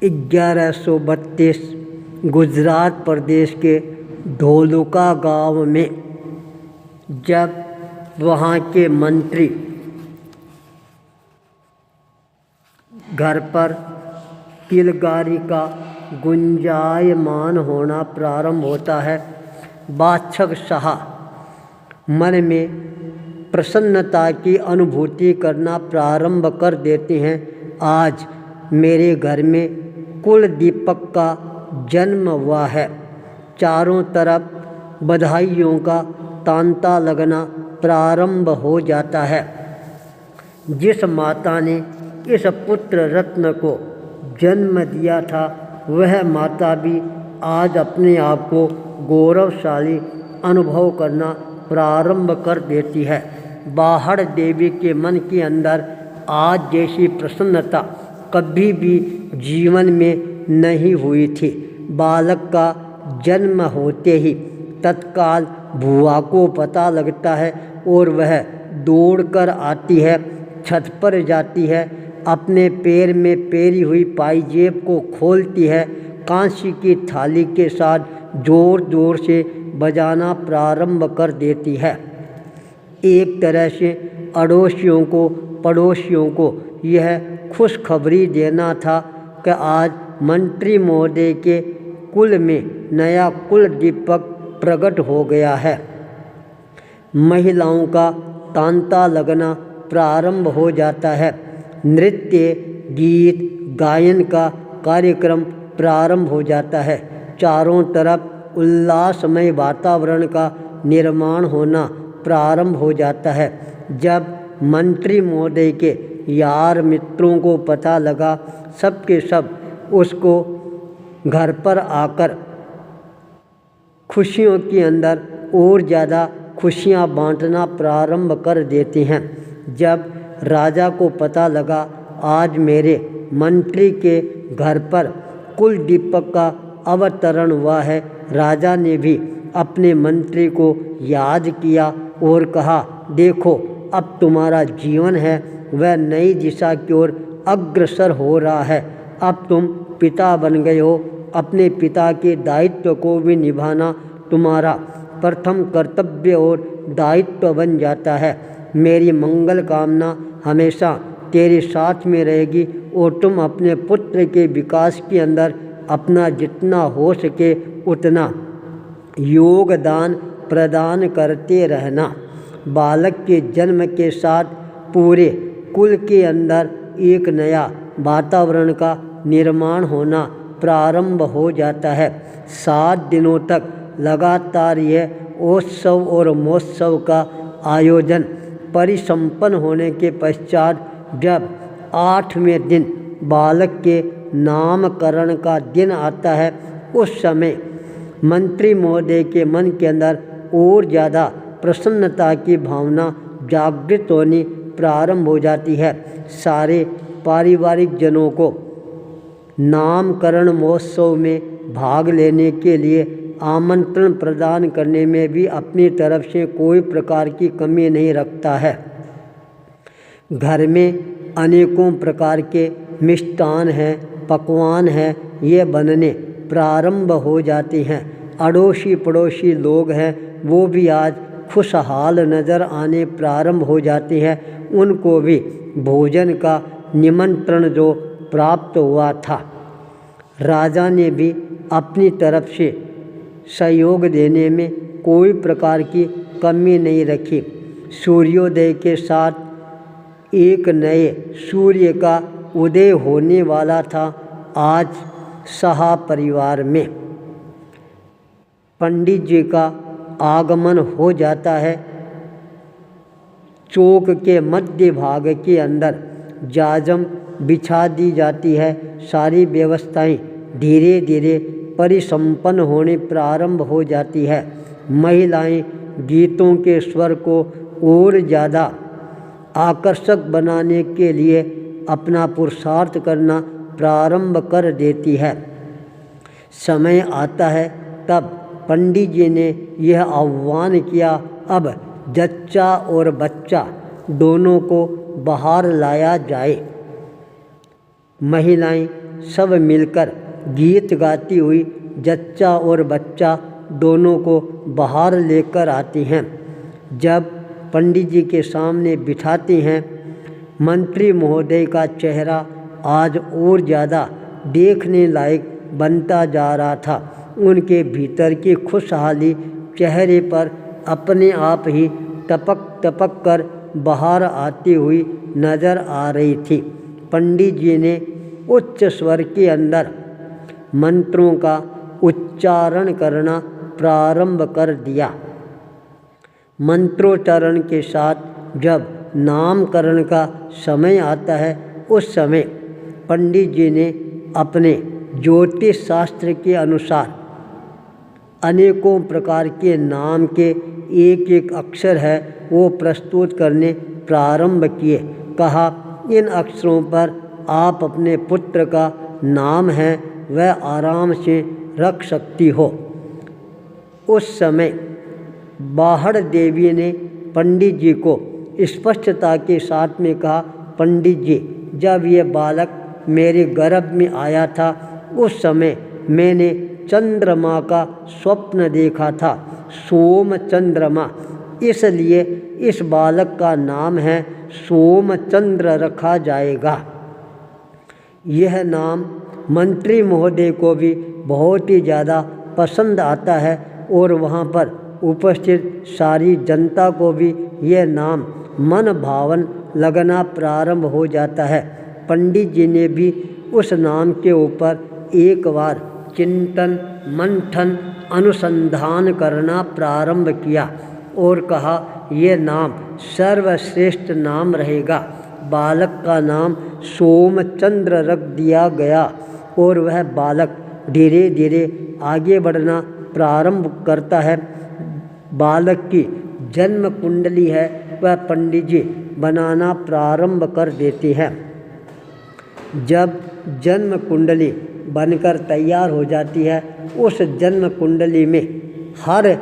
1132 गुजरात प्रदेश के धोलुका गांव में जब वहाँ के मंत्री घर पर किलकारी का गुंजायमान होना प्रारंभ होता है, बादशाह शाह मन में प्रसन्नता की अनुभूति करना प्रारंभ कर देते हैं। आज मेरे घर में कुल दीपक का जन्म हुआ है। चारों तरफ बधाइयों का तांता लगना प्रारंभ हो जाता है। जिस माता ने इस पुत्र रत्न को जन्म दिया था वह माता भी आज अपने आप को गौरवशाली अनुभव करना प्रारंभ कर देती है। बाहर देवी के मन के अंदर आज जैसी प्रसन्नता कभी भी जीवन में नहीं हुई थी। बालक का जन्म होते ही तत्काल बुआ को पता लगता है और वह दौड़कर आती है, छत पर जाती है, अपने पैर में पैरी हुई पायजेब को खोलती है, कांसी की थाली के साथ जोर जोर से बजाना प्रारंभ कर देती है। एक तरह से अड़ोसियों को पड़ोसियों को यह खुशखबरी देना था कि आज मंत्री महोदय के कुल में नया कुल दीपक प्रकट हो गया है। महिलाओं का तांता लगना प्रारंभ हो जाता है। नृत्य गीत गायन का कार्यक्रम प्रारंभ हो जाता है। चारों तरफ उल्लासमय वातावरण का निर्माण होना प्रारंभ हो जाता है। जब मंत्री महोदय के यार मित्रों को पता लगा, सब के सब उसको घर पर आकर खुशियों के अंदर और ज़्यादा खुशियाँ बांटना प्रारंभ कर देते हैं। जब राजा को पता लगा आज मेरे मंत्री के घर पर कुल दीपक का अवतरण हुआ है, राजा ने भी अपने मंत्री को याद किया और कहा, देखो अब तुम्हारा जीवन है वह नई दिशा की ओर अग्रसर हो रहा है। अब तुम पिता बन गए हो, अपने पिता के दायित्व को भी निभाना तुम्हारा प्रथम कर्तव्य और दायित्व बन जाता है। मेरी मंगल कामना हमेशा तेरे साथ में रहेगी और तुम अपने पुत्र के विकास के अंदर अपना जितना हो सके उतना योगदान प्रदान करते रहना। बालक के जन्म के साथ पूरे कुल के अंदर एक नया वातावरण का निर्माण होना प्रारंभ हो जाता है। 7 दिनों तक लगातार यह उत्सव और महोत्सव का आयोजन परिसंपन्न होने के पश्चात जब 8वें दिन बालक के नामकरण का दिन आता है, उस समय मंत्री महोदय के मन के अंदर और ज़्यादा प्रसन्नता की भावना जागृत होनी प्रारंभ हो जाती है। सारे पारिवारिक जनों को नामकरण महोत्सव में भाग लेने के लिए आमंत्रण प्रदान करने में भी अपनी तरफ से कोई प्रकार की कमी नहीं रखता है। घर में अनेकों प्रकार के मिष्टान हैं, पकवान हैं, ये बनने प्रारंभ हो जाते हैं। अड़ोसी पड़ोसी लोग हैं वो भी आज खुशहाल नज़र आने प्रारंभ हो जाते हैं। उनको भी भोजन का निमंत्रण जो प्राप्त हुआ था, राजा ने भी अपनी तरफ से सहयोग देने में कोई प्रकार की कमी नहीं रखी। सूर्योदय के साथ एक नए सूर्य का उदय होने वाला था। आज शाह परिवार में पंडित जी का आगमन हो जाता है। चौक के मध्य भाग के अंदर जाजम बिछा दी जाती है। सारी व्यवस्थाएं धीरे धीरे परिसंपन्न होने प्रारंभ हो जाती है। महिलाएं गीतों के स्वर को और ज़्यादा आकर्षक बनाने के लिए अपना पुरुषार्थ करना प्रारंभ कर देती है। समय आता है तब पंडित जी ने यह आह्वान किया, अब जच्चा और बच्चा दोनों को बाहर लाया जाए। महिलाएं सब मिलकर गीत गाती हुई जच्चा और बच्चा दोनों को बाहर लेकर आती हैं। जब पंडित जी के सामने बिठाती हैं, मंत्री महोदय का चेहरा आज और ज़्यादा देखने लायक बनता जा रहा था। उनके भीतर की खुशहाली चेहरे पर अपने आप ही टपक टपक कर बाहर आती हुई नज़र आ रही थी। पंडित जी ने उच्च स्वर के अंदर मंत्रों का उच्चारण करना प्रारंभ कर दिया। मंत्रोच्चारण के साथ जब नामकरण का समय आता है, उस समय पंडित जी ने अपने ज्योतिष शास्त्र के अनुसार अनेकों प्रकार के नाम के एक एक अक्षर है वो प्रस्तुत करने प्रारंभ किए। कहा, इन अक्षरों पर आप अपने पुत्र का नाम है वह आराम से रख सकती हो। उस समय बाहड़ देवी ने पंडित जी को स्पष्टता के साथ में कहा, पंडित जी, जब ये बालक मेरे गर्भ में आया था उस समय मैंने चंद्रमा का स्वप्न देखा था, सोम चंद्रमा, इसलिए इस बालक का नाम है सोमचंद्र रखा जाएगा। यह नाम मंत्री महोदय को भी बहुत ही ज़्यादा पसंद आता है और वहाँ पर उपस्थित सारी जनता को भी यह नाम मन भावन लगना प्रारंभ हो जाता है। पंडित जी ने भी उस नाम के ऊपर एक बार चिंतन मंथन अनुसंधान करना प्रारंभ किया और कहा, यह नाम सर्वश्रेष्ठ नाम रहेगा। बालक का नाम सोमचंद्र रख दिया गया और वह बालक धीरे धीरे आगे बढ़ना प्रारंभ करता है। बालक की जन्म कुंडली है वह पंडित जी बनाना प्रारंभ कर देते हैं। जब जन्म कुंडली बनकर तैयार हो जाती है, उस जन्म कुंडली में हर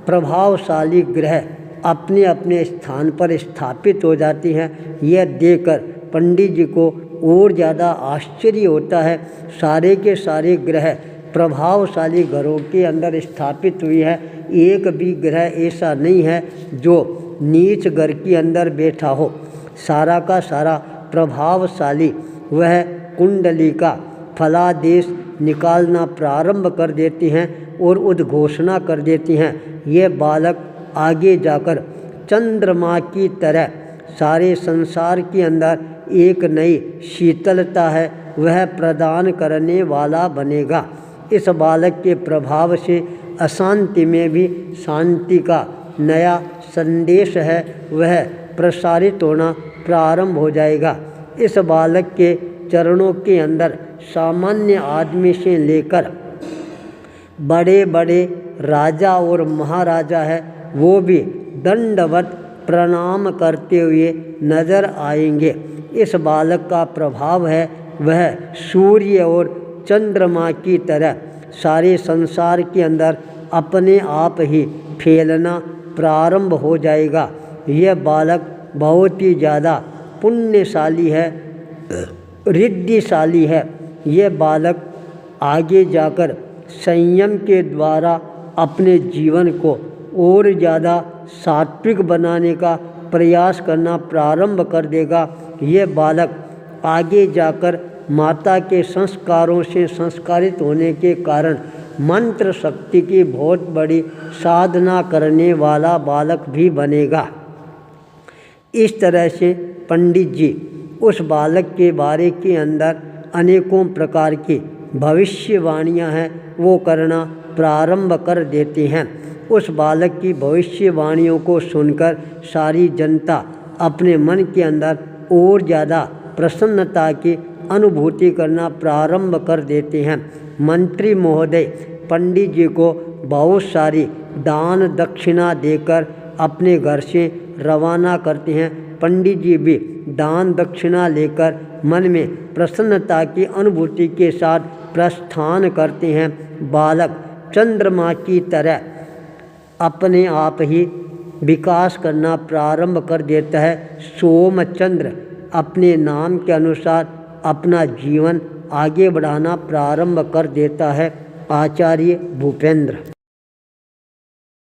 प्रभावशाली ग्रह अपने अपने स्थान पर स्थापित हो जाती हैं। यह देखकर पंडित जी को और ज़्यादा आश्चर्य होता है। सारे के सारे ग्रह प्रभावशाली घरों के अंदर स्थापित हुई है। एक भी ग्रह ऐसा नहीं है जो नीच घर के अंदर बैठा हो। सारा का सारा प्रभावशाली वह कुंडली का फलादेश निकालना प्रारंभ कर देती हैं और उद्घोषणा कर देती हैं, ये बालक आगे जाकर चंद्रमा की तरह सारे संसार के अंदर एक नई शीतलता है वह प्रदान करने वाला बनेगा। इस बालक के प्रभाव से अशांति में भी शांति का नया संदेश है वह प्रसारित होना प्रारंभ हो जाएगा। इस बालक के चरणों के अंदर सामान्य आदमी से लेकर बड़े बड़े राजा और महाराजा है वो भी दंडवत प्रणाम करते हुए नजर आएंगे। इस बालक का प्रभाव है वह सूर्य और चंद्रमा की तरह सारे संसार के अंदर अपने आप ही फैलना प्रारंभ हो जाएगा। यह बालक बहुत ही ज़्यादा पुण्यशाली है, रिद्धिशाली है। यह बालक आगे जाकर संयम के द्वारा अपने जीवन को और ज़्यादा सात्विक बनाने का प्रयास करना प्रारंभ कर देगा। यह बालक आगे जाकर माता के संस्कारों से संस्कारित होने के कारण मंत्र शक्ति की बहुत बड़ी साधना करने वाला बालक भी बनेगा। इस तरह से पंडित जी उस बालक के बारे के अंदर अनेकों प्रकार की भविष्यवाणियां हैं वो करना प्रारंभ कर देते हैं। उस बालक की भविष्यवाणियों को सुनकर सारी जनता अपने मन के अंदर और ज़्यादा प्रसन्नता की अनुभूति करना प्रारंभ कर देते हैं। मंत्री महोदय पंडित जी को बहुत सारी दान दक्षिणा देकर अपने घर से रवाना करते हैं। पंडित जी भी दान दक्षिणा लेकर मन में प्रसन्नता की अनुभूति के साथ प्रस्थान करते हैं। बालक चंद्रमा की तरह अपने आप ही विकास करना प्रारंभ कर देता है। सोमचंद्र अपने नाम के अनुसार अपना जीवन आगे बढ़ाना प्रारंभ कर देता है। आचार्य भूपेंद्र।